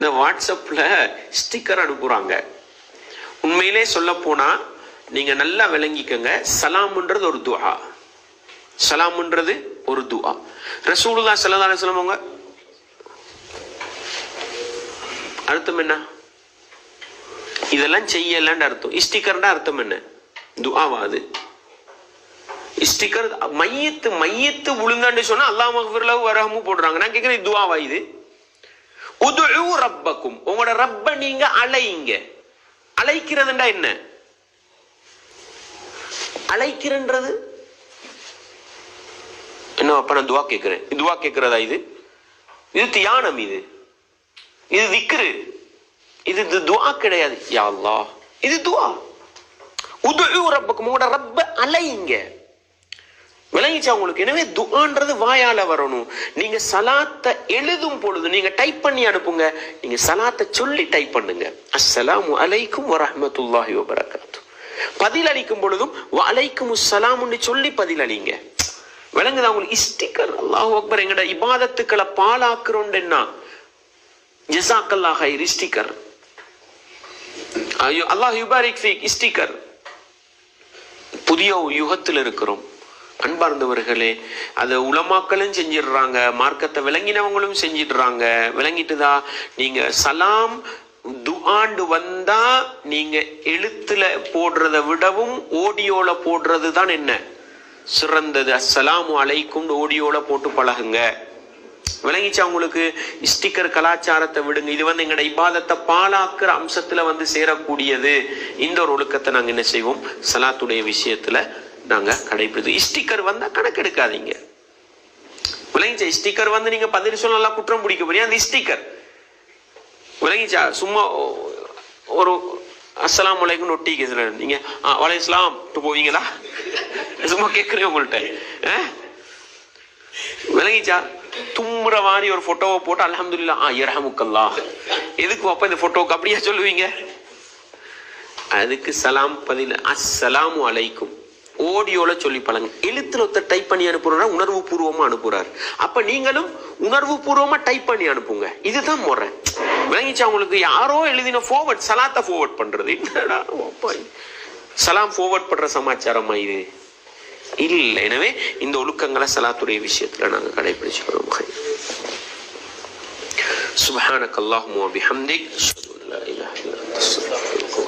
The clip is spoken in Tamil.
இந்த வாட்ஸ்அப்ல ஸ்டிக்கர் அனுப்புறாங்க. உண்மையிலே சொல்ல போனா நீங்க நல்லா விளங்கிக்கங்க, சலாம்ன்றது ஒரு துஆ. சலாம்ன்றது ஒரு துஆ. ரசூலுல்லாஹி ஸல்லல்லாஹு அலைஹி வஸல்லம் அவங்க அர்த்தம் என்ன? இதெல்லாம் செய்யலன்னு அர்த்தம். ஸ்டிக்கர்னா அர்த்தம் என்ன? துஆவா அது? ஸ்டிக்கர் மையத்து விழுந்தான்னு சொன்னா அல்லாஹ் மக்ஃபிர் லஹு வரஹமு போடுறாங்க. நான் கேட்கிறேன், துஆவா இது? உதுஉ ரப்பக்கும், உங்களோட ரப்ப நீங்க அழைங்க. அழைக்கிறதுண்டா என்ன? அழைக்கிறன்றது என்ன? அப்ப நான் துஆ கேட்கிறேன். துஆ கேட்கிறதா இது? இது தியானம், இது திக்ரு, இது துஆ கிடையாது. யா அல்லாஹ், இது துஆ. உதுஉ ரப்பக்கும், உங்களோட ரப்ப அழைங்க. விளங்கிச்சா உங்களுக்கு? எனவே துஆன்றது வாயால வரணும். நீங்க சலாத்தை எழுதும் பொழுது நீங்க டைப் பண்ணி அனுப்புங்க. நீங்க சலாத்தை சொல்லி டைப் பண்ணுங்க. அஸ்ஸலாமு அலைக்கும் வரஹ்மத்துல்லாஹி வபரகாத்துஹு. பதில் அளிக்கும் பொழுதும் வலைக்கும் அஸ்ஸலாம்னு சொல்லி பதில் அளிங்க. விளங்குதா உங்களுக்கு? ஸ்டிக்கர் அல்லாஹு அக்பர். எங்கட இபாதத்துக்களை பாழாக்குறோம்னா ஜஸாக்கல்லாஹ் ஹைர் ஸ்டிக்கர். ஐயோ அல்லாஹ் யுபாரிக் ஃபீக் ஸ்டிக்கர். புதிய யுகத்தில் இருக்கிறோம் அன்பார்ந்தவர்களே. அதை உலமாக்களும் செஞ்சிடுறாங்க, மார்க்கத்தை விளங்கினவங்களும் செஞ்சிடுறாங்க. விளங்கிட்டுதா? நீங்க சலாம் துஆண்டு வந்தா நீங்க எழுத்துல போடுறத விடவும் ஆடியோல போடுறது தான் என்ன சிறந்தது. அஸ்ஸலாமு அலைக்கும் ஆடியோல போட்டு பழகுங்க. விளங்கிச்சா உங்களுக்கு? ஸ்டிக்கர் கலாச்சாரத்தை விடுங்க. இது எங்கட இபாதத்தை பாழாக்குற அம்சத்துல சேரக்கூடியது. இந்த ஒரு ஒழுக்கத்தை நாங்க என்ன செய்வோம்? சலாத்துடைய விஷயத்துல நாங்க கடைபிடித்து. ஸ்டிக்கர் வந்தா கணக்கெடுக்காதீங்க. விளங்கிச்சா? ஸ்டிக்கர் நீங்க பதில் சொல்லலாம், குற்றம் பிடிக்க போறீங்க. அந்த ஸ்டிக்கர் விளங்கிச்சா? சும்மா ஒரு அஸ்ஸலாமு அலைக்கும் ஒட்டிக்க நீங்க வலைஸ்லாம் போவீங்களா? சும்மா கேட்கிறேன் உங்கள்கிட்ட. விளங்கிச்சா? தும்முற மாதிரி ஒரு போட்டோவை போட்டு அல்ஹம்துலில்லாஹ் யர்ஹமுக்கல்லாஹ். எதுக்கு அப்ப இந்த போட்டோவுக்கு அப்படியே சொல்லுவீங்க? அதுக்கு சலாம் பதில் அஸ்ஸலாமு அலைக்கும் ஆடியோல சொல்லி பழங்க. எழுத்துல ஒருத்தர் டைப் பண்ணி அனுப்புறாரு, உணர்வு பூர்வமா அனுப்புறாரு. அப்ப நீங்களும் உணர்வு பூர்வமா டைப் பண்ணி அனுப்புங்க. இதுதான் முறை. விளங்கிச்சா உங்களுக்கு? யாரோ எழுதின ஃபார்வர்ட், சலாத்தை ஃபார்வர்ட் பண்றது என்னடா சலாம் ஃபார்வர்ட் பண்ற சமாச்சாரமா இது? இல்லை. எனவே இந்த ஒழுக்கங்களை சலாத்துடைய விஷயத்துல நாங்க கடைபிடிச்சுக்கிறோம். சுப்ஹானக அல்லாஹும்ம வ பிஹம்திக் அஷ்ஹது அன் லா இலாஹா இல்லா அன்த அஸ்தக்ஃபிருக